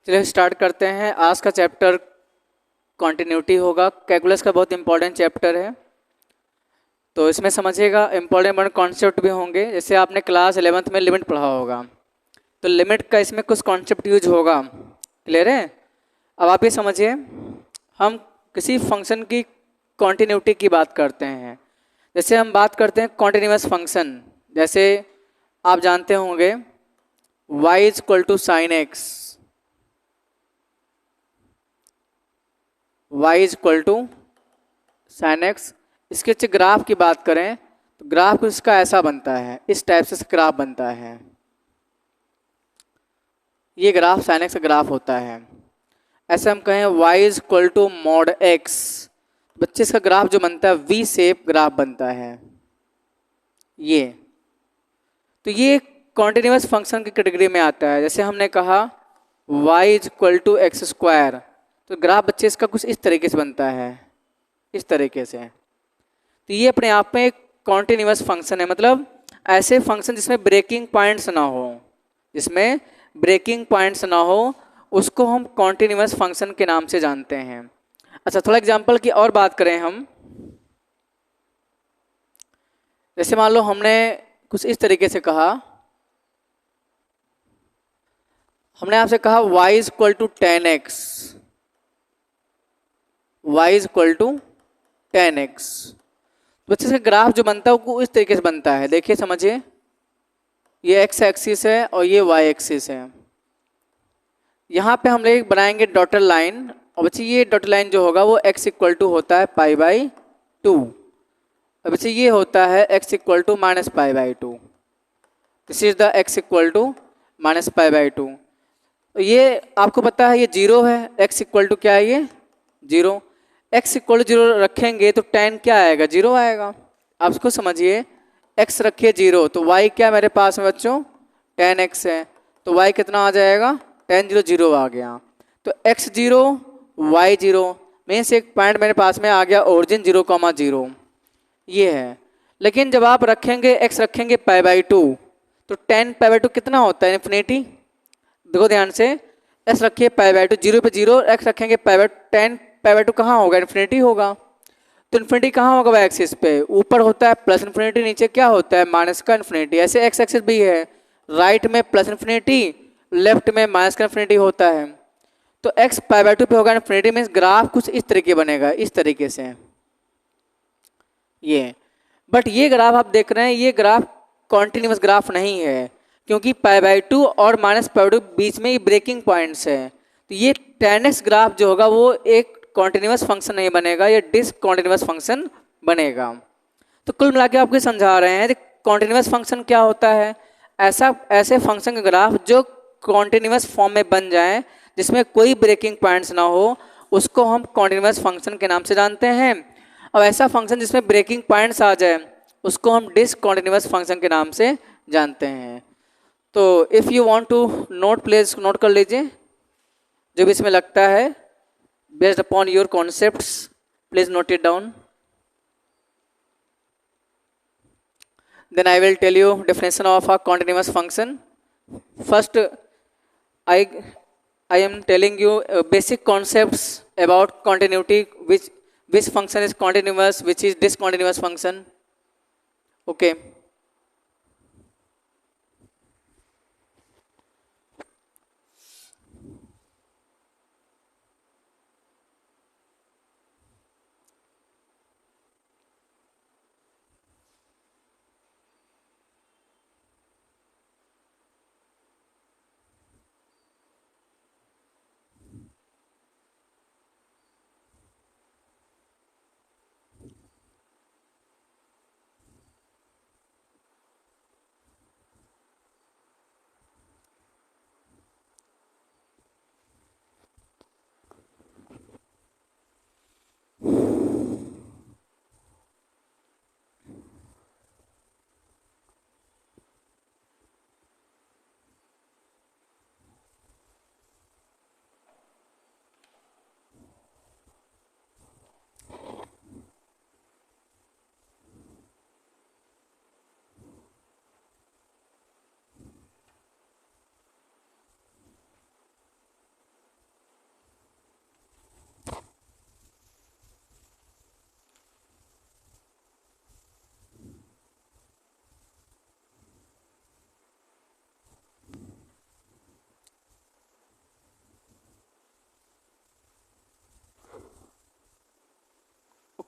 चलिए स्टार्ट करते हैं। आज का चैप्टर कॉन्टिन्यूटी होगा। कैलकुलस का बहुत इंपॉर्टेंट चैप्टर है, तो इसमें समझिएगा इंपॉर्टेंट कॉन्सेप्ट भी होंगे। जैसे आपने क्लास 11th में लिमिट पढ़ा होगा, तो लिमिट का इसमें कुछ कॉन्सेप्ट यूज होगा। क्लियर है? अब आप ये समझिए, हम किसी फंक्शन की कॉन्टिन्यूटी की बात करते हैं। जैसे हम बात करते हैं कॉन्टिन्यूस फंक्शन, जैसे आप जानते होंगे y is equal to sine x, y is equal to sine x. इसके अच्छे ग्राफ की बात करें तो ग्राफ इसका ऐसा बनता है, इस टाइप से ग्राफ बनता है। ये ग्राफ साइन एक्स का ग्राफ होता है। ऐसे हम कहें y is equal to mod x, बच्चे इसका ग्राफ जो बनता है वी शेप ग्राफ बनता है। ये तो ये कॉन्टिन्यूस फंक्शन की कैटेगरी में आता है। जैसे हमने कहा y is equal to x square, तो ग्राफ बच्चे इसका कुछ इस तरीके से बनता है, इस तरीके से। तो ये अपने आप में एक कॉन्टिन्यूस फंक्शन है। मतलब ऐसे फंक्शन जिसमें ब्रेकिंग पॉइंट्स ना हो, जिसमें ब्रेकिंग पॉइंट्स ना हो, उसको हम कॉन्टिन्यूस फंक्शन के नाम से जानते हैं। अच्छा, थोड़ा एग्जांपल की और बात करें हम। जैसे मान लो हमने कुछ इस तरीके से कहा, हमने आपसे कहा y is equal to ten x, y is equal to ten x. बच्चे इसका ग्राफ जो बनता है वो इस तरीके से बनता है। देखिए समझिए, ये x एक्सिस है और ये y एक्सिस है। यहाँ पे हम लोग बनाएंगे डॉटर लाइन, और बच्चे ये डॉटर लाइन जो होगा वो x इक्वल टू होता है पाई बाई टू, और बच्चे ये होता है x equal to minus pi by two. This is the x equal to minus pi by two. तो ये आपको पता है ये जीरो है, x इक्वल टू क्या है, ये zero. x equal to zero रखेंगे तो टेन क्या आएगा, जीरो आएगा। आप इसको समझिए, x रखिए जीरो तो y क्या मेरे पास में बच्चों टेन एक्स है, तो y कितना आ जाएगा, टेन जीरो जीरो आ गया। तो x जीरो y जीरो, में से एक पॉइंट मेरे पास में आ गया ओरिजिन जीरो कॉमा जीरो, ये है। लेकिन जब आप रखेंगे x रखेंगे पाई बाई टू, तो टेन पाई बाई टू कितना होता है, इन्फिनिटी। देखो ध्यान से, x रखिए पाई बाई टू, जीरो पे जीरो, x रखेंगे pi by ten, pi by to कहाँ होगा, इन्फिनिटी होगा। तो इन्फिनिटी कहाँ होगा वाई एक्सिस पे, ऊपर होता है प्लस इन्फिनिटी, नीचे क्या होता है माइनस का इन्फिनिटी। ऐसे एक्स एक्सिस भी है, राइट में प्लस इन्फिनिटी, लेफ्ट में माइनस का इन्फिनिटी होता है। तो एक्स पाई बाई टू पे होगा इन्फिनिटी, मीन्स ग्राफ कुछ इस तरीके बनेगा, इस तरीके से ये। बट ये ग्राफ आप देख रहे हैं, ये ग्राफ कॉन्टिन्यूस ग्राफ नहीं है, क्योंकि पाई बाई टू और माइनस पाई बाई टू बीच में ये ब्रेकिंग पॉइंट्स है। तो ये टेन एक्स ग्राफ जो होगा वो एक कॉन्टिन्यूस फंक्शन नहीं बनेगा, ये डिसकॉन्टिन्यूस फंक्शन बनेगा। तो कुल मिला के आपको समझा रहे हैं कि कॉन्टिन्यूस फंक्शन क्या होता है। ऐसा ऐसे फंक्शन का ग्राफ जो कॉन्टिन्यूस फॉर्म में बन जाए, जिसमें कोई ब्रेकिंग पॉइंट्स ना हो, उसको हम कॉन्टिन्यूस फंक्शन के नाम से जानते हैं। और ऐसा फंक्शन जिसमें ब्रेकिंग पॉइंट्स आ जाए, उसको हम डिसकॉन्टिन्यूस फंक्शन के नाम से जानते हैं। तो if you want to note, please note कर लीजिए जो भी इसमें लगता है, based upon your concepts, please note it down. Then I will tell you definition of a continuous function. First, I I am telling you basic concepts about continuity, which function is continuous, which is discontinuous function. Okay.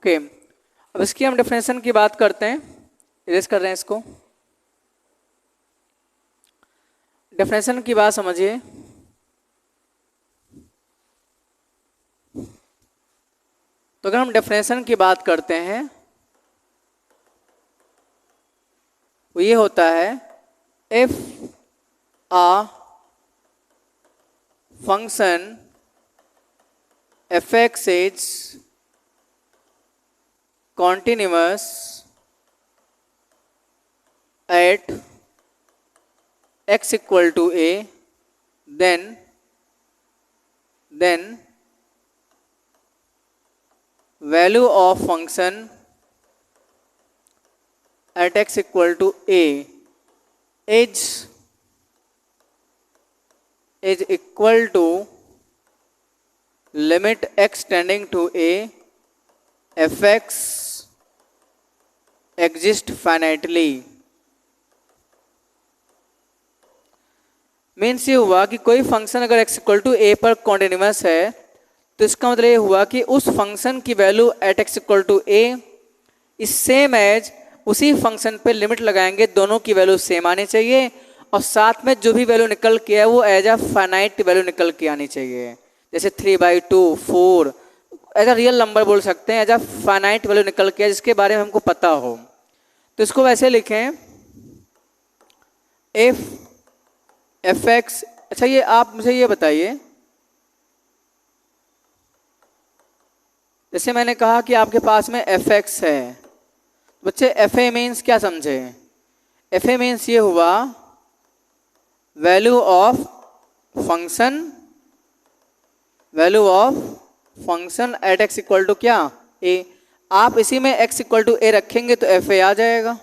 Okay, अब इसकी हम differentiation की बात करते हैं, erase कर रहे हैं इसको। डिफरेंशिएशन की बात समझिए। तो अगर हम डिफरेंशिएशन की बात करते हैं वो ये होता है if a function f(x) is continuous at x equal to a, then value of function at x equal to a is equal to limit x tending to a fx exist finitely। Means ये हुआ कि कोई function अगर x equal to ए पर continuous है तो इसका मतलब ये हुआ कि उस फंक्शन की value at x equal to a is same as, उसी फंक्शन पे लिमिट लगाएंगे दोनों की वैल्यू सेम आनी चाहिए और साथ में जो भी वैल्यू निकल के है वो एज अ फाइनाइट वैल्यू निकल के आनी चाहिए। जैसे 3/2 4 एज अ रियल नंबर बोल सकते हैं, एज अ फाइनाइट वैल्यू निकल के जिसके बारे में हमको पता हो। तो इसको वैसे लिखें इफ fx। अच्छा ये आप मुझे ये बताइए, जैसे मैंने कहा कि आपके पास में fx है, बच्चे fa मीन्स क्या समझे? fa मीन्स ये हुआ value of function at x equal to क्या a। आप इसी में x इक्वल टू a रखेंगे तो fa आ जाएगा,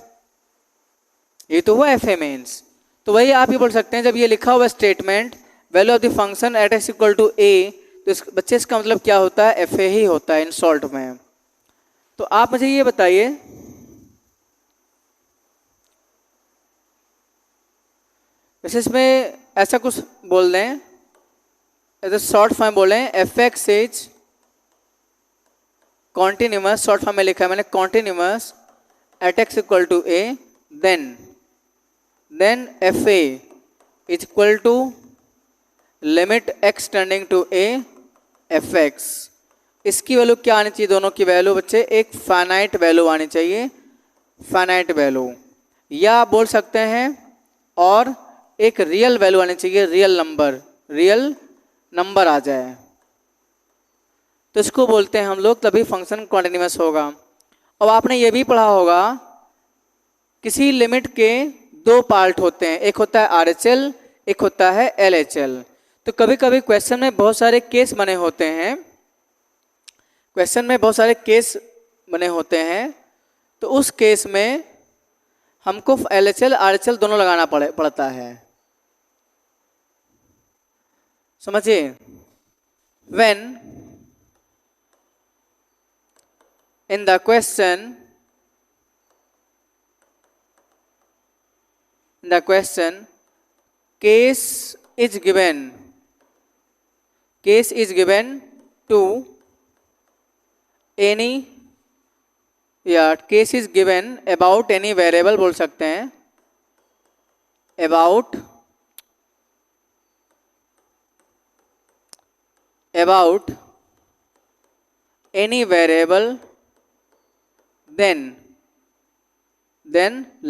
ये तो हुआ fa मीन्स। तो वही आप ये बोल सकते हैं जब ये लिखा हुआ statement value of the function at x equal to a, तो इस बच्चे इसका मतलब क्या होता है? fa ही होता है इन शॉर्ट में। तो आप मुझे ये बताइए, वैसे इसमें ऐसा कुछ बोल दें, ऐसे शॉर्ट फॉर्म बोलें fx is continuous, short form में लिखा है मैंने continuous at x equal to a, then fa is equal to limit x tending to a fx। इसकी वैल्यू क्या आनी चाहिए? दोनों की वैल्यू बच्चे एक फाइनाइट वैल्यू आनी चाहिए, फाइनाइट वैल्यू, या आप बोल सकते हैं और एक रियल वैल्यू आनी चाहिए, रियल नंबर आ जाए तो इसको बोलते हैं हम लोग, तभी फंक्शन कॉन्टिन्यूस होगा। अब आपने ये भी पढ़ा होगा किसी लिमिट के दो पार्ट होते हैं, एक होता है RHL, एक होता है LHL। तो कभी कभी क्वेश्चन में बहुत सारे केस बने होते हैं, तो उस केस में हमको LHL RHL दोनों लगाना पड़ता है। समझिए, when in the question case is given to any, या case is given about any variable बोल सकते हैं, about any variable, then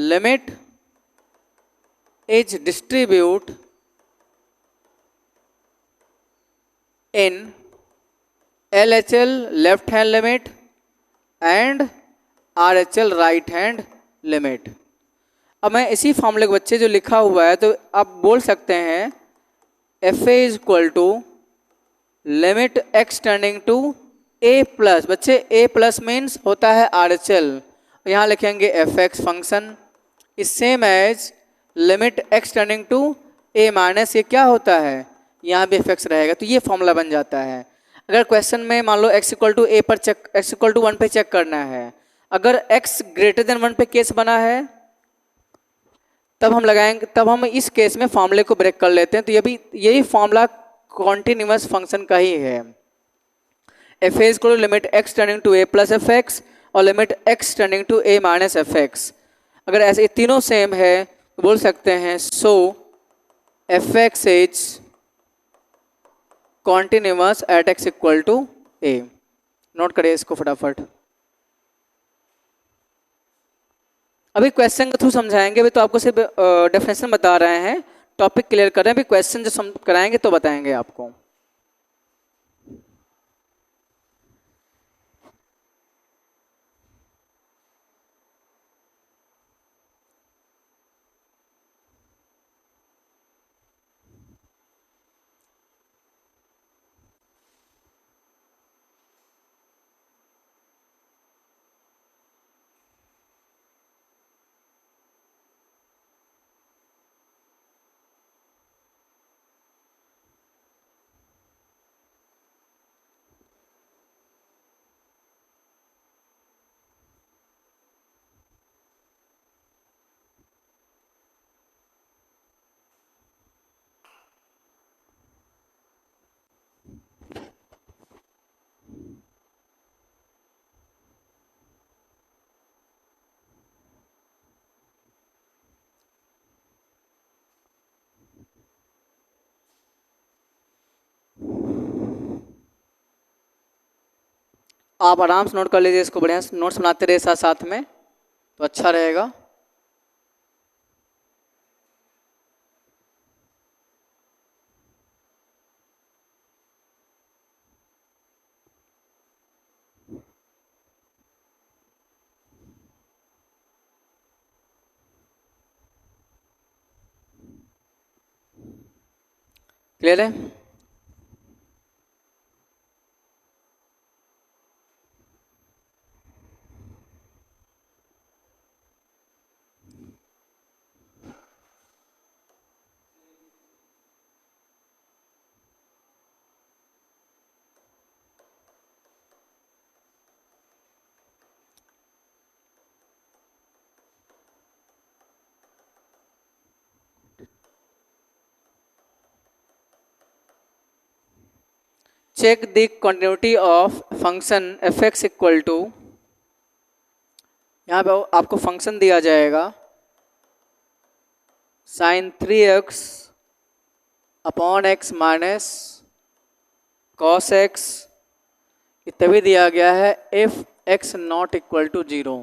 limit is distribute in LHL left hand limit and RHL right hand limit. अब मैं इसी फॉर्मूले के बच्चे जो लिखा हुआ है तो आप बोल सकते हैं FA is equal to limit x tending to a plus, बच्चे a प्लस मीन्स होता है RHL, यहाँ लिखेंगे fx function is same as limit x tending to a minus, ये क्या होता है? यहाँ भी fx रहेगा, तो ये फॉर्मूला बन जाता है। अगर क्वेश्चन में मान लो x इक्वल टू a पर x इक्वल टू 1 पे चेक करना है, अगर x ग्रेटर देन 1 पे केस बना है तब हम इस केस में फॉर्मूले को ब्रेक कर लेते हैं। तो यही फॉर्मूला कॉन्टिन्यूस फंक्शन का ही है। F a equal to limit x tending to a plus f x और limit x tending to a minus f x. अगर ऐसे तीनों सेम है तो बोल सकते हैं so f x is continuous at x equal to a. Note करिए इसको फटाफट। अभी क्वेश्चन के थ्रू समझाएंगे, अभी तो आपको सिर्फ डेफिनेशन बता रहे हैं, टॉपिक क्लियर कर रहे हैं। अभी क्वेश्चन जब कराएंगे तो बताएंगे आपको। आप आराम से नोट कर लीजिए इसको, बढ़िया नोट्स बनाते रहे साथ साथ में तो अच्छा रहेगा। क्लियर है? Check the continuity of function f x equal to, यहाँ पे आपको फंक्शन दिया जाएगा sine 3x upon x minus cos x, तभी दिया गया है if x not equal to 0।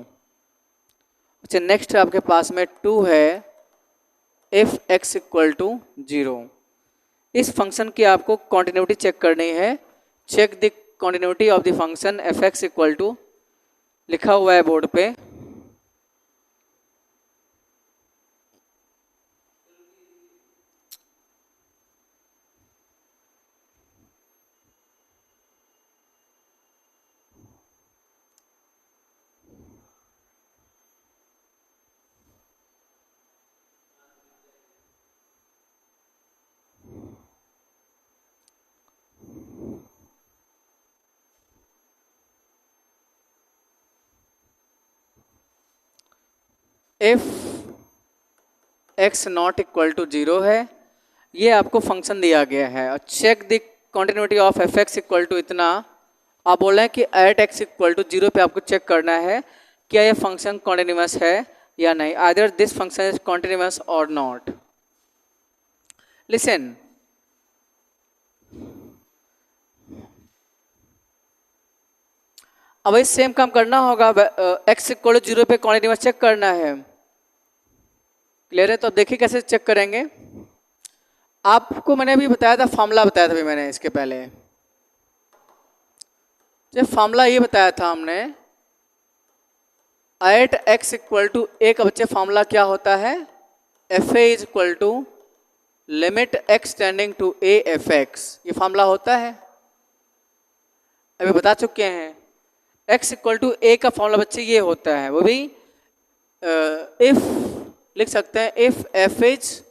अच्छा, नेक्स्ट आपके पास में 2 है इफ एक्स इक्वल टू 0। इस फंक्शन की आपको कॉन्टिन्यूटी चेक करनी है। Check the continuity of the function f x equal to, लिखा हुआ है बोर्ड पे, if x not equal to 0 है, ये आपको फंक्शन दिया गया है। और check the continuity of f x equal to, इतना आप बोल रहे हैं कि एट एक्स इक्वल टू 0 पे आपको चेक करना है क्या ये फंक्शन कॉन्टिन्यूअस है या नहीं, either this function is continuous और नॉट। लिसन, अब वही सेम काम करना होगा, एक्स इक्वल टू 0 पे कॉन्टिन्यूअस चेक करना है। क्लियर है? तो अब देखिए कैसे चेक करेंगे। आपको मैंने अभी बताया था, फॉर्मूला बताया था अभी मैंने इसके पहले, जब फॉर्मूला ये बताया था हमने at x equal to a का बच्चे फॉर्मूला क्या होता है, f a is equal to limit x tending to a f x, ये फॉर्मूला होता है, अभी बता चुके हैं। एक्स इक्वल टू ए का फॉर्मूला बच्चे ये होता है, वो भी इफ लिख सकते हैं, इफ एफ इज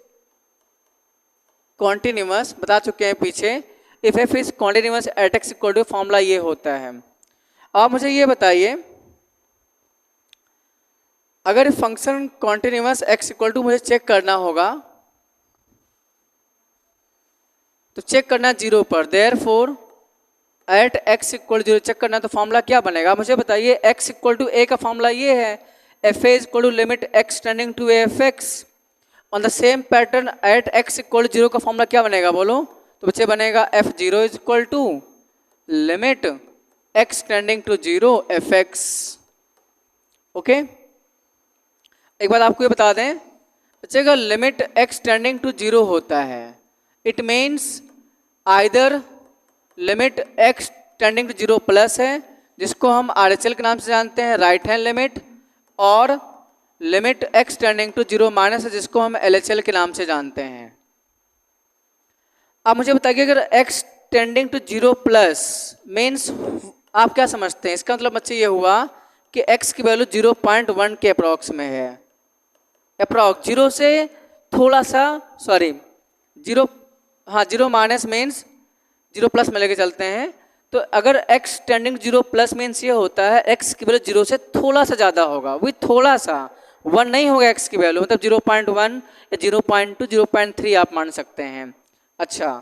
कॉन्टिन्यूअस, बता चुके हैं पीछे, if f is continuous at x equal to, formula ये होता है। अब मुझे ये बताइए, अगर function continuous x equal to मुझे चेक करना होगा तो चेक करना 0 पर, therefore at x equal 0 check करना है तो फॉर्मूला क्या बनेगा मुझे बताइए। एक्स इक्वल टू ए का फॉर्मूला ये है, f a equal to limit x tending to a f x. On the same pattern at x equal 0 का फॉर्मूला क्या बनेगा बोलो। तो बच्चे बनेगा f zero is equal to limit x tending to 0 f x. Okay, एक बात आपको ये बता दें बच्चे, अगर लिमिट एक्स टेंडिंग टू 0 होता है it means either limit x tending to 0 plus है जिसको हम आर एच एल के नाम से जानते हैं राइट हैंड लिमिट, और limit x tending to 0 minus है जिसको हम एल एच एल के नाम से जानते हैं। अब मुझे बताइए अगर x tending to 0 plus means आप क्या समझते हैं, इसका मतलब बच्चे ये हुआ कि x की वैल्यू 0.1 के अप्रॉक्स में है। अप्रॉक्स 0 से थोड़ा सा जीरो माइनस मीन्स 0 प्लस में लेके चलते हैं। तो अगर x टेंडिंग 0 प्लस मीन्स ये होता है x की वैल्यू 0 से थोड़ा सा ज़्यादा होगा, वही थोड़ा सा 1 नहीं होगा x की वैल्यू, मतलब 0.1 या 0.2 0.3 आप मान सकते हैं। अच्छा,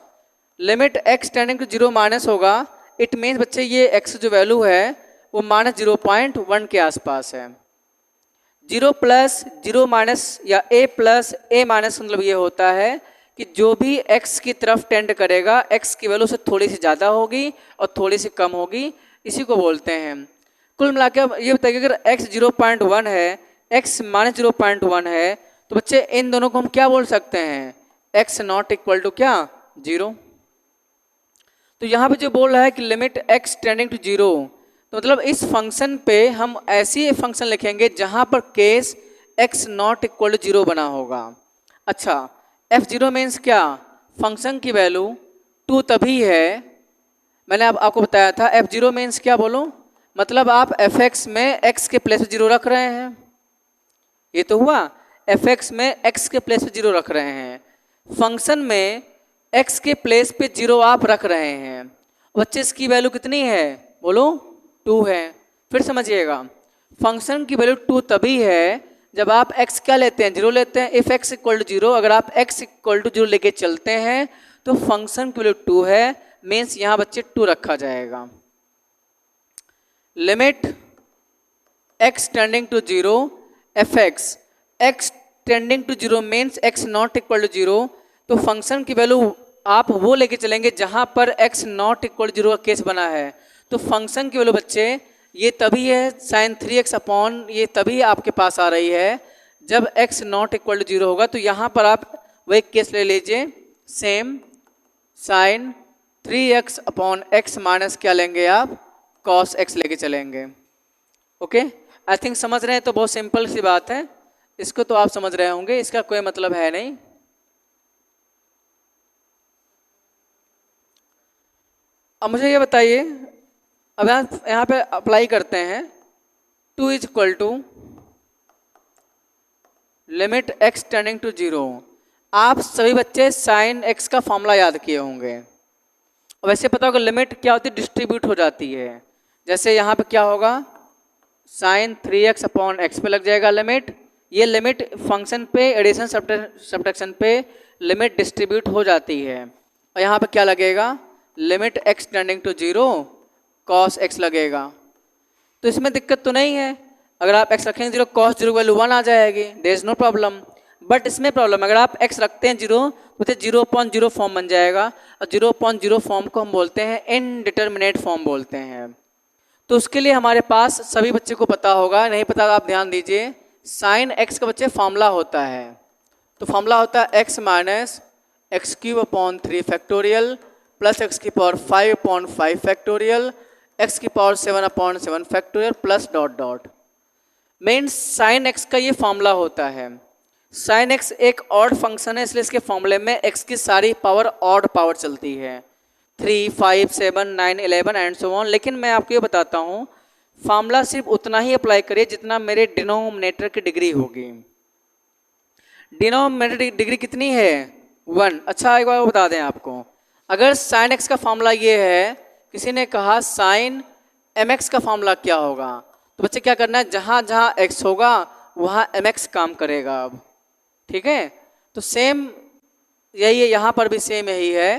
limit x tending to 0 minus होगा, इट मीन्स बच्चे ये x जो वैल्यू है वो माइनस 0.1 के आसपास है। 0 प्लस 0 माइनस या a प्लस a माइनस मतलब ये होता है कि जो भी x की तरफ टेंड करेगा x की वैल्यू से थोड़ी सी ज़्यादा होगी और थोड़ी सी कम होगी, इसी को बोलते हैं। कुल मिला के ये बताइए अगर x 0.1 है x माइनस 0.1 है तो बच्चे इन दोनों को हम क्या बोल सकते हैं, x नॉट इक्वल टू क्या 0। तो यहाँ पे जो बोल रहा है कि लिमिट x टेंडिंग टू 0, तो मतलब इस फंक्शन पे हम ऐसी फंक्शन लिखेंगे जहाँ पर case x not equal to 0 बना होगा। अच्छा, f0 मीन्स क्या, फंक्शन की वैल्यू 2 तभी है, मैंने अब आपको बताया था f0 मीन्स क्या बोलो, मतलब आप fx में x के प्लेस पे 0 रख रहे हैं, ये तो हुआ fx में x के प्लेस पे 0 रख रहे हैं, फंक्शन में x के प्लेस पे 0 आप रख रहे हैं। बच्चे इसकी वैल्यू कितनी है बोलो 2 है। फिर समझिएगा फंक्शन की वैल्यू 2 तभी है जब आप x क्या लेते हैं 0 लेते हैं। इफ x इक्वल टू 0, अगर आप x इक्वल टू 0 लेके चलते हैं तो फंक्शन की वैल्यू 2 है, मीन्स यहाँ बच्चे 2 रखा जाएगा। Limit x tending to 0 f x tending to 0 means x not equal to 0, तो फंक्शन की वैल्यू आप वो लेके चलेंगे जहाँ पर x नॉट इक्वल टू 0 का केस बना है। तो फंक्शन की वैल्यू बच्चे ये तभी है sin 3x अपॉन ये तभी आपके पास आ रही है जब x नॉट इक्वल टू 0 होगा। तो यहाँ पर आप वही केस ले लीजिए, same sin 3x upon x minus क्या लेंगे आप cos x लेके चलेंगे। ओके, आई थिंक समझ रहे हैं, तो बहुत सिंपल सी बात है, इसको तो आप समझ रहे होंगे, इसका कोई मतलब है नहीं। अब मुझे ये बताइए, अब यहाँ पे अप्लाई करते हैं 2 is equal to limit x tending to 0। आप सभी बच्चे साइन x का फॉर्मूला याद किए होंगे। वैसे पता होगा लिमिट क्या होती है, डिस्ट्रीब्यूट हो जाती है। जैसे यहाँ पे क्या होगा साइन 3x अपॉन एक्स पे लग जाएगा लिमिट, ये लिमिट फंक्शन पे एडिशन सब्ट्रैक्शन पे लिमिट डिस्ट्रीब्यूट हो जाती है। और यहाँ पे क्या लगेगा limit x tending to 0 cos x लगेगा। तो इसमें दिक्कत तो नहीं है, अगर आप x रखेंगे 0 cos 0 वैल्यू 1 आ जाएगी, there is no problem. But इसमें प्रॉब्लम, अगर आप x रखते हैं 0 तो 0.0 फॉर्म बन जाएगा, और 0.0 फॉर्म को हम बोलते हैं इनडिटर्मिनेट फॉर्म बोलते हैं। तो उसके लिए हमारे पास सभी बच्चे को पता होगा, नहीं पता आप ध्यान दीजिए, साइन x का बच्चे फॉर्मूला होता है। तो फॉर्मूला होता है x minus x cube upon 3 factorial plus x की पावर 5 अपॉन 5 फैक्टोरियल एक्स की power 7 upon 7 factorial plus dot dot. Means sign x का ये फॉर्मूला होता है। साइन एक्स एक ऑड फंक्शन है, इसलिए इसके फॉर्मूले में एक्स की सारी पावर ऑड पावर चलती है, 3, 5, 7, 9, 11 एंड सो ऑन। लेकिन मैं आपको ये बताता हूँ फॉर्मूला सिर्फ उतना ही अप्लाई करिए जितना मेरे डिनोमिनेटर की डिग्री होगी। डिनोमिनेटर डिग्री कितनी है 1। अच्छा एक बार वो बता दें आपको, अगर साइन एक्स का फॉर्मूला ये है, किसी ने कहा साइन एम एक्स का फॉर्मूला क्या होगा, तो बच्चे क्या करना है जहाँ जहाँ एक्स होगा वहाँ एम एक्स काम करेगा। अब ठीक है, तो सेम यही है, यहाँ पर भी सेम यही है।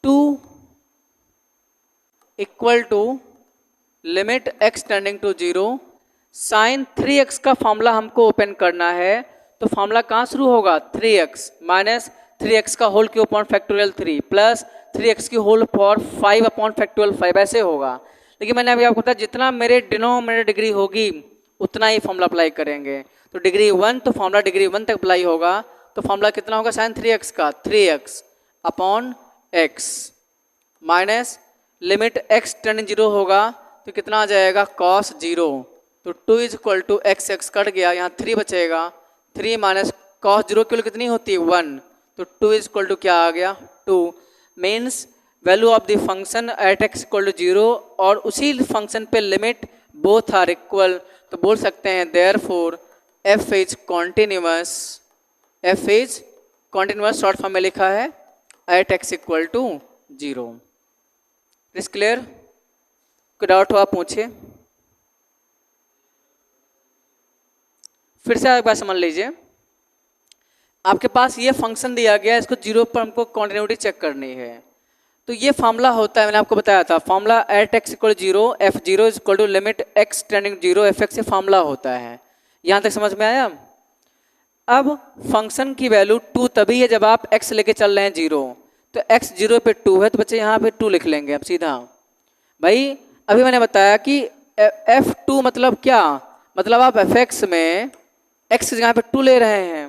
2 equal to limit x tending to 0 sine 3x का फॉर्मूला हमको ओपन करना है। तो फॉर्मूला कहाँ शुरू होगा, 3x माइनस 3x का whole cube upon factorial 3 plus 3x की होल पावर 5 अपॉन फैक्टोरियल 5 ऐसे होगा। लेकिन मैंने अभी आपको बताया जितना मेरे डिनोमिनेटर डिग्री होगी उतना ही फॉर्मूला अप्लाई करेंगे। तो डिग्री 1 तो फॉर्मूला डिग्री 1 तक अप्लाई होगा। तो फॉर्मूला कितना होगा साइन 3x का 3x upon x minus limit x tending 0 होगा तो कितना आ जाएगा cos 0। तो 2 is equal to x x cut गया, यहाँ 3 बचेगा, 3 माइनस cos 0 की वैल्यू कितनी होती है 1। तो 2 इज इक्वल टू क्या आ गया 2। Means value of the function at x equal to 0 और उसी फंक्शन पे लिमिट बोथ आर इक्वल। तो बोल सकते हैं therefore f is continuous, f is continuous short form में लिखा है at x equal to 0। Is clear? कोई डाउट हो आप पूछिए। फिर से एक बार समझ लीजिए, आपके पास ये फंक्शन दिया गया है, इसको 0 पर हमको कॉन्टिन्यूटी चेक करनी है। तो ये फॉर्मूला होता है, मैंने आपको बताया था formula at x equal 0 f0 is equal to limit x tending 0 fx से फॉर्मूला होता है। यहाँ तक समझ में आया? अब फंक्शन की वैल्यू 2 तभी है जब आप x लेके चल रहे हैं 0। तो x 0 पे 2 है तो बच्चे यहाँ पे 2 लिख लेंगे अब सीधा। भाई अभी मैंने बताया कि f2 मतलब क्या, मतलब आप fx में x यहाँ पे 2 ले रहे हैं।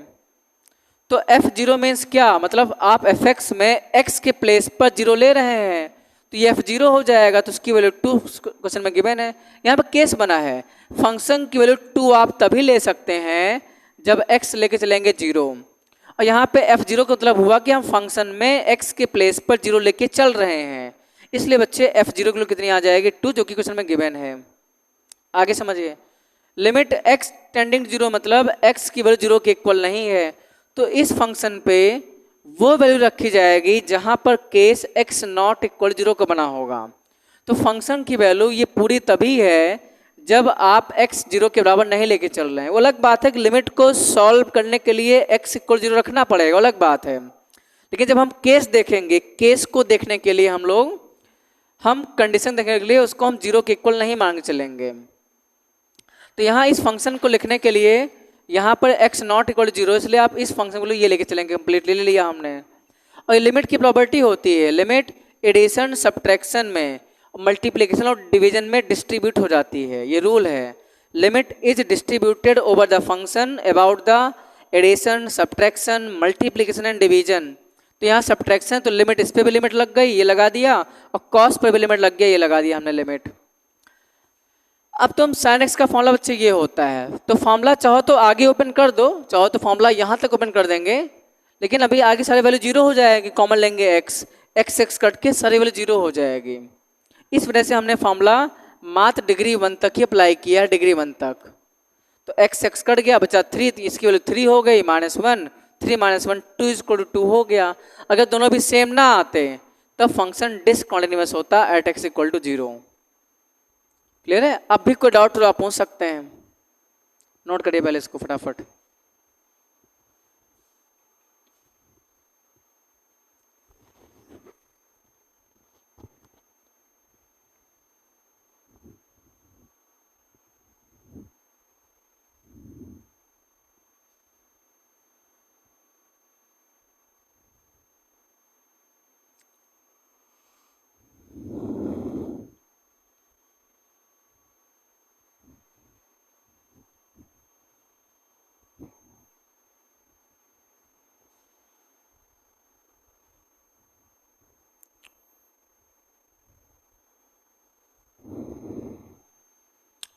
तो f0 मीन्स क्या, मतलब आप fx में x के प्लेस पर 0 ले रहे हैं तो ये f0 हो जाएगा। तो उसकी वैल्यू 2 क्वेश्चन में गिवन है। यहाँ पर केस बना है फंक्शन की वैल्यू 2 आप तभी ले सकते हैं जब x लेके चलेंगे 0। और यहाँ पे f0 का मतलब हुआ कि हम फंक्शन में x के प्लेस पर 0 लेके चल रहे हैं, इसलिए बच्चे f0 की वैल्यू कितनी आ जाएगी 2, जो कि क्वेश्चन में गिवन है। आगे समझिए, लिमिट x टेंडिंग 0 मतलब x की वैल्यू 0 के इक्वल नहीं है। तो इस फंक्शन पे वो वैल्यू रखी जाएगी जहां पर केस x नॉट इक्वल 0 का बना होगा। तो फंक्शन की वैल्यू ये पूरी तभी है जब आप x 0 के बराबर नहीं लेके चल रहे हैं। वो अलग बात है कि लिमिट को सॉल्व करने के लिए x इक्वल 0 रखना पड़ेगा, अलग बात है। लेकिन जब हम केस देखेंगे, केस को देखने के लिए हम कंडीशन देखने के लिए उसको हम 0 के इक्वल नहीं मान के चलेंगे। तो यहाँ इस फंक्शन को लिखने के लिए यहाँ पर x नॉट इक्वल 0, इसलिए आप इस फंक्शन को ये लेके चलेंगे, कंप्लीटली ले लिया हमने। और ये लिमिट की प्रॉपर्टी होती है, लिमिट एडिशन सब्ट्रैक्शन में, मल्टीप्लिकेशन और डिवीजन में डिस्ट्रीब्यूट हो जाती है। ये रूल है, limit is distributed over the function about the addition subtraction multiplication and division. तो यहाँ सब्ट्रैक्शन तो लिमिट, इस पर भी लिमिट लग गई, ये लगा दिया, और कॉस पर भी लिमिट लग गया, ये लगा दिया हमने लिमिट। अब तो हम साइन एक्स का फॉर्मूला बच्चे ये होता है, तो फॉर्मूला चाहो तो आगे ओपन कर दो, चाहो तो फॉर्मूला यहाँ तक ओपन कर देंगे, लेकिन अभी आगे सारी वैल्यू 0 हो जाएगी, कॉमन लेंगे x, x कट के सारी वैल्यू 0 हो जाएगी। इस वजह से हमने फॉर्मूला मात्र डिग्री 1 तक ही अप्लाई किया है, डिग्री 1 तक। तो x कट गया, बचा 3, इसकी वैल्यू 3 हो गई, -1, 3 - 1 2 इक्वल टू 2 हो गया। अगर दोनों भी सेम ना आते तब फंक्शन डिसकंटिन्यूअस होता at x equal to 0। Clear है? अब भी कोई डाउट तो आप पूछ सकते हैं, नोट करिए पहले इसको फटाफट।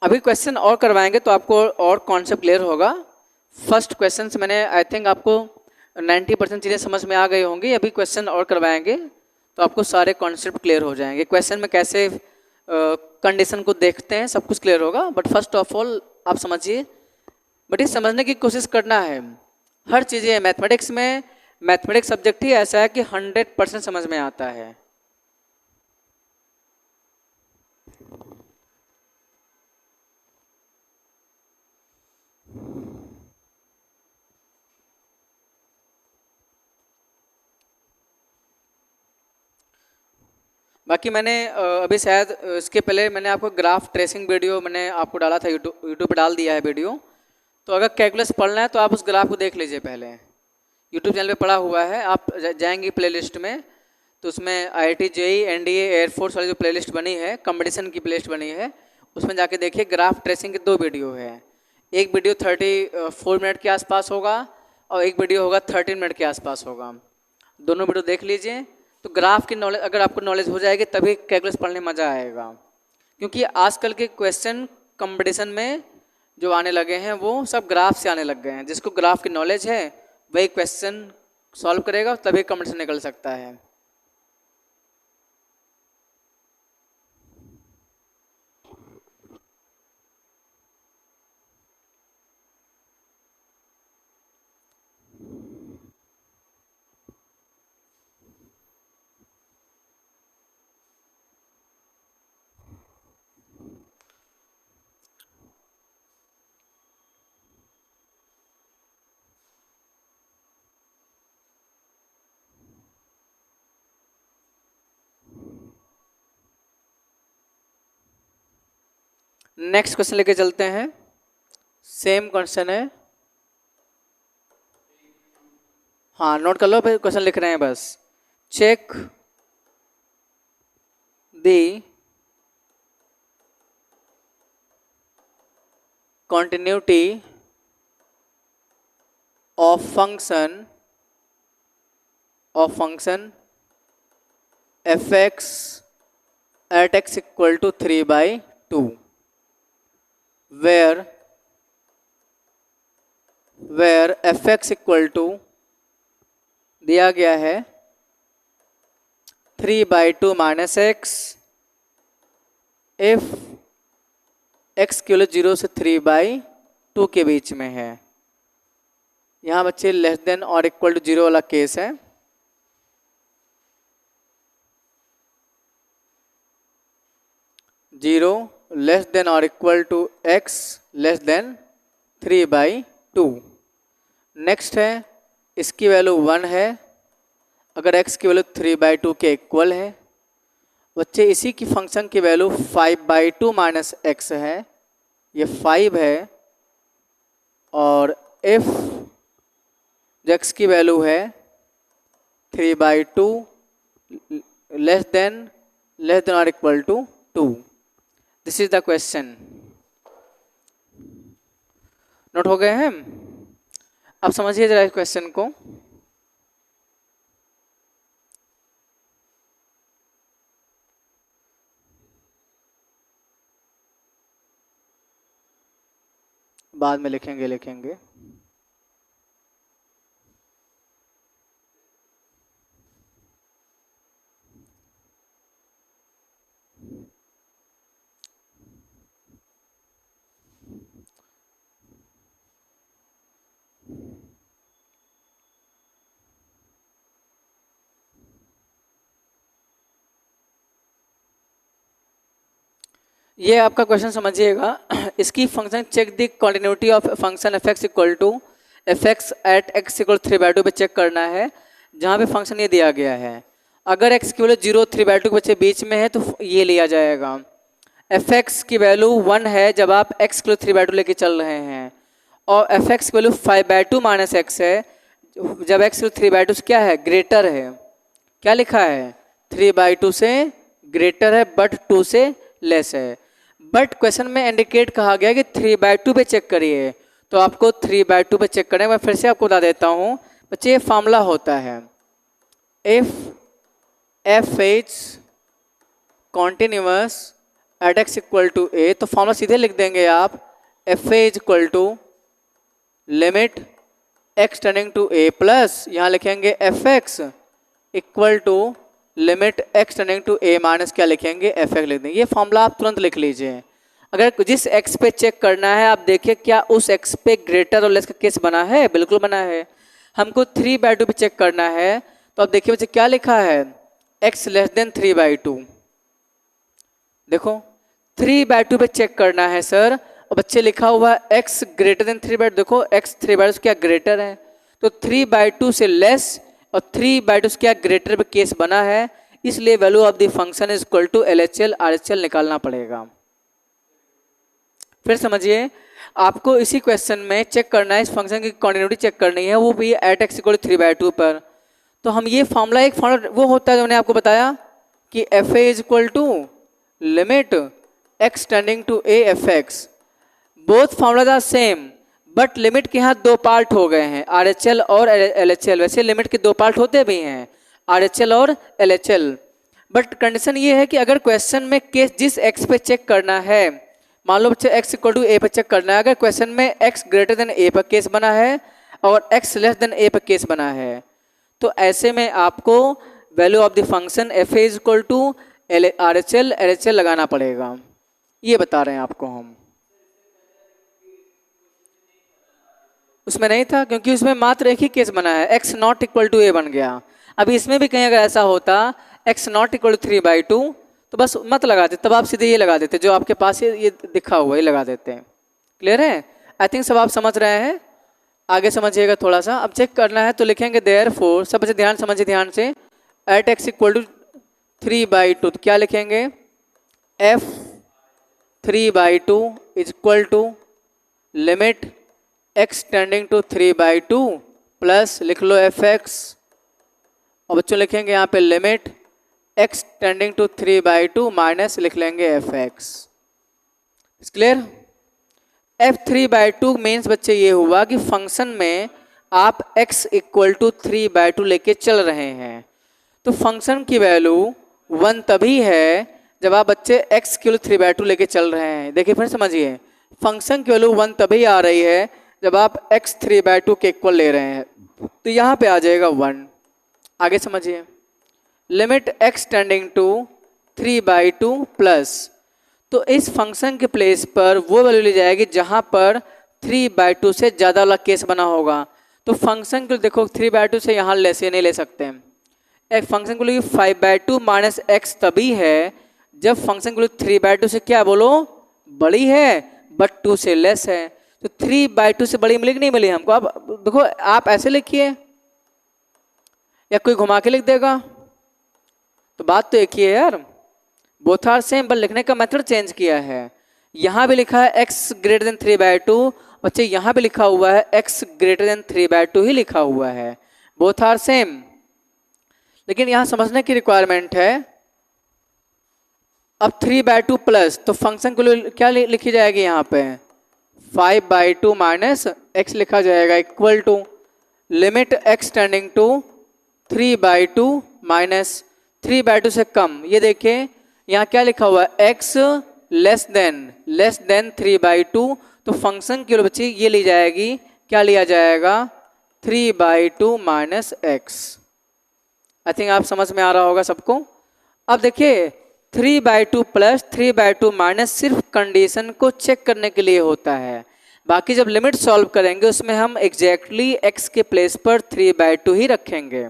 अभी क्वेश्चन और करवाएंगे तो आपको और कॉन्सेप्ट क्लियर होगा। फर्स्ट क्वेश्चन से मैंने आई थिंक आपको 90% चीज़ें समझ में आ गई होंगी। अभी क्वेश्चन और करवाएंगे तो आपको सारे कॉन्सेप्ट क्लियर हो जाएंगे। क्वेश्चन में कैसे कंडीशन को देखते हैं सब कुछ क्लियर होगा, बट फर्स्ट ऑफ ऑल आप समझिए, बट ये समझने की कोशिश करना है। हर चीज़ें मैथमेटिक्स में, मैथमेटिक्स सब्जेक्ट ही ऐसा है कि 100% समझ में आता है। बाकी मैंने अभी शायद इसके पहले मैंने आपको ग्राफ ट्रेसिंग वीडियो मैंने आपको डाला था, यूट्यूब पे डाल दिया है वीडियो। तो अगर कैलकुलस पढ़ना है तो आप उस ग्राफ को देख लीजिए पहले, यूट्यूब चैनल पे पड़ा हुआ है। आप जाएंगे प्लेलिस्ट में तो उसमें IIT JEE NDA एयरफोर्स वाली जो प्लेलिस्ट बनी है, कंपटीशन की प्लेलिस्ट बनी है, उसमें जाके देखिए ग्राफ ट्रेसिंग के 2 वीडियो है। एक वीडियो 34 मिनट के आसपास होगा और एक वीडियो होगा 13 मिनट के आसपास होगा। दोनों वीडियो देख लीजिए। तो ग्राफ की नॉलेज अगर आपको नॉलेज हो जाएगी तभी कैलकुलस पढ़ने में मज़ा आएगा, क्योंकि आजकल के क्वेश्चन कंपटीशन में जो आने लगे हैं वो सब ग्राफ से आने लग गए हैं। जिसको ग्राफ की नॉलेज है वही क्वेश्चन सॉल्व करेगा, तभी कंपटीशन निकल सकता है। नेक्स्ट क्वेश्चन लेके चलते हैं। सेम क्वेश्चन है, हाँ नोट कर लो, फिर क्वेश्चन लिख रहे हैं बस। Check the continuity of function fx at x equal to 3/2 where fx equal to दिया गया है 3/2 माइनस एक्स, इफ x केवल 0 से 3/2 के बीच में है। यहाँ बच्चे लेस देन और इक्वल टू 0 वाला केस है। जीरो लेस देन और equal to x less than 3/2। Next है इसकी वैल्यू 1 है अगर x की वैल्यू 3/2 के इक्वल है। बच्चे इसी की फंक्शन की वैल्यू 5/2 माइनस एक्स है, ये 5 है। और इफ x की वैल्यू है 3/2 लेस देन और equal to 2। This is the question. Note हो गए हैं? अब समझिए जरा इस क्वेश्चन को। बाद में लिखेंगे। ये आपका क्वेश्चन समझिएगा। इसकी function check the continuity of function f x equal to f x at x equal 3/2 पे चेक करना है, जहाँ पे फंक्शन ये दिया गया है। अगर एक्स की वैल्यू 0 3/2 के बच्चे बीच में है तो ये लिया जाएगा। एफ एक्स की वैल्यू 1 है जब आप एक्स की वैल्यू 3/2 लेके चल रहे हैं, और एफ एक्स की वैल्यू 5/2 माइनस एक्स है जब एक्स की वैल्यू 3/2 से क्या है, ग्रेटर है। क्या लिखा है? 3/2 से ग्रेटर है बट 2 से लेस है। बट क्वेश्चन में इंडिकेट कहा गया कि 3/2 पे चेक करिए, तो आपको 3/2 पे चेक करें। मैं फिर से आपको बता देता हूँ बच्चे, ये फॉर्मूला होता है if f is continuous at x equal to a, तो फॉर्मूला सीधे लिख देंगे आप, f a is equal to limit x tending to a plus यहाँ लिखेंगे f x equal to limit x tending to a minus क्या लिखेंगे, f x लिख देंगे। ये फॉर्मूला आप तुरंत लिख लीजिए। अगर जिस एक्स पे चेक करना है आप देखिए क्या उस एक्स पे ग्रेटर और लेस का केस बना है, बिल्कुल बना है। हमको 3/2 पे चेक करना है, तो आप देखिए बच्चे क्या लिखा है, एक्स लेस देन 3/2। देखो 3/2 पे चेक करना है सर, और बच्चे लिखा हुआ एक्स ग्रेटर देन 3/2। देखो एक्स 3/2 क्या ग्रेटर है, तो 3/2 से लेस और 3/2 से क्या ग्रेटर पे केस बना है, इसलिए value of the function is equal to LHL RHL निकालना पड़ेगा। फिर समझिए, आपको इसी क्वेश्चन में चेक करना है, इस फंक्शन की कॉन्टिन्यूटी चेक करनी है, वो भी एट एक्स इक्वल 3/2 पर। तो हम ये फॉर्मूला, एक फॉर्मूला वो होता है जो मैंने आपको बताया कि f a is equal to limit x tending to a f x. Both formulas are same, but limit के यहाँ दो पार्ट हो गए हैं, RHL और LHL। वैसे लिमिट के दो पार्ट होते भी हैं, RHL और LHL, बट कंडीशन ये है कि अगर क्वेश्चन में केस जिस एक्स पे चेक करना है, मान लो बच्चे x इक्वल टू ए पर चेक करना है, अगर क्वेश्चन में x ग्रेटर देन ए पर केस बना है और x लेस देन ए पर केस बना है, तो ऐसे में आपको value of the function f a is equal to RHL LHL लगाना पड़ेगा। ये बता रहे हैं आपको हम। उसमें नहीं था क्योंकि उसमें मात्र एक ही केस बना है, x नॉट इक्वल टू ए बन गया। अभी इसमें भी कहीं अगर ऐसा होता x नॉट इक्वल टू 3/2 तो बस मत लगाते, तब आप सीधे ये लगा देते जो आपके पास ये दिखा हुआ है, ये लगा देते हैं। क्लियर है? आई थिंक सब आप समझ रहे हैं। आगे समझिएगा थोड़ा सा। अब चेक करना है तो लिखेंगे देयरफॉर, सब बच्चे ध्यान समझिए ध्यान से, एट x इक्वल टू 3/2 तो क्या लिखेंगे, f 3/2 is equal to limit x tending to 3/2 plus लिख लो fx, और बच्चों लिखेंगे यहाँ पे limit x tending to 3/2 minus लिख लेंगे fx। क्लियर? f 3/2 मीन्स बच्चे ये हुआ कि फंक्शन में आप x इक्वल टू 3/2 लेके चल रहे हैं, तो फंक्शन की वैल्यू 1 तभी है जब आप बच्चे x इक्वल 3/2 लेके चल रहे हैं। देखिए फिर समझिए, फंक्शन की वैल्यू 1 तभी आ रही है जब आप x 3/2 के इक्वल ले रहे हैं, तो यहाँ पे आ जाएगा 1। आगे समझिए, limit x tending to 3/2 plus, तो इस फंक्शन के प्लेस पर वो वैल्यू ली जाएगी जहां पर 3/2 से ज़्यादा वाला केस बना होगा। तो फंक्शन को देखो 3/2 से यहाँ लेस नहीं ले सकते हैं। एक फंक्शन को लिए 5/2 माइनस एक्स तभी है जब फंक्शन को लिए 3/2 से क्या बोलो बड़ी है बट 2 से लेस है। तो 3/2 से बड़ी मिली कि नहीं मिली हमको? अब देखो आप ऐसे लिखिए या कोई घुमा के लिख देगा, तो बात तो एक ही है यार, बोथ आर सेम, बट लिखने का मेथड चेंज किया है। यहाँ भी लिखा है x ग्रेटर देन 3/2, बच्चे यहाँ भी लिखा हुआ है x ग्रेटर देन 3/2 ही लिखा हुआ है, बोथ आर सेम। लेकिन यहाँ समझने की रिक्वायरमेंट है, अब 3/2 प्लस, तो फंक्शन को क्या लिखी जाएगी यहाँ पे 5/2 माइनस x लिखा जाएगा equal to limit x tending to 3/2 minus 3/2 से कम। ये देखिए यहाँ क्या लिखा हुआ है x लेस देन 3/2, तो फंक्शन की बच्ची ये ली जाएगी, क्या लिया जाएगा 3/2 माइनस x। आई थिंक आप समझ में आ रहा होगा सबको। अब देखिए 3/2 प्लस 3/2 माइनस सिर्फ कंडीशन को चेक करने के लिए होता है, बाकी जब लिमिट सॉल्व करेंगे उसमें हम एग्जैक्टली x के प्लेस पर 3/2 ही रखेंगे।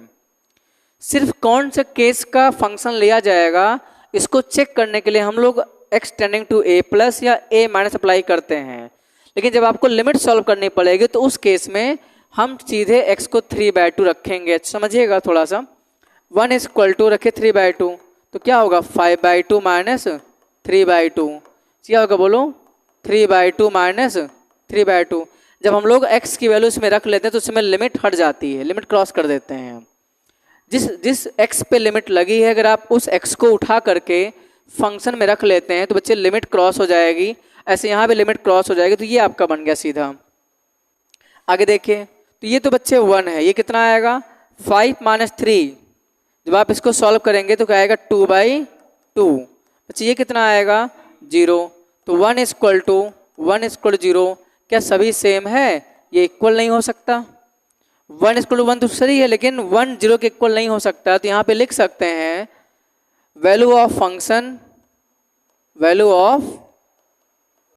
सिर्फ कौन सा केस का फंक्शन लिया जाएगा इसको चेक करने के लिए हम लोग x tending to a plus या a माइनस अप्लाई करते हैं, लेकिन जब आपको लिमिट सॉल्व करनी पड़ेगी तो उस केस में हम सीधे x को 3/2 रखेंगे। समझिएगा थोड़ा सा, 1 इज इक्वल टू रखे 3/2, तो क्या होगा 5/2 माइनस 3/2, क्या होगा बोलो 3/2 माइनस 3/2। जब हम लोग x की वैल्यू इसमें रख लेते हैं तो उसमें लिमिट हट जाती है, लिमिट क्रॉस कर देते हैं। जिस x पे लिमिट लगी है अगर आप उस x को उठा करके फंक्शन में रख लेते हैं तो बच्चे लिमिट क्रॉस हो जाएगी, ऐसे यहाँ पे लिमिट क्रॉस हो जाएगी, तो ये आपका बन गया सीधा। आगे देखिए, तो ये तो बच्चे 1 है, ये कितना आएगा 5 माइनस 3, जब आप इसको सॉल्व करेंगे तो क्या आएगा 2/2, बच्चे ये कितना आएगा 0। तो 1 इज इक्वल टू 0, क्या सभी सेम है? ये इक्वल नहीं हो सकता। 1 इक्वल टू 1 तो सही है, लेकिन 1 0 के इक्वल नहीं हो सकता, तो यहाँ पे लिख सकते हैं value of function, value of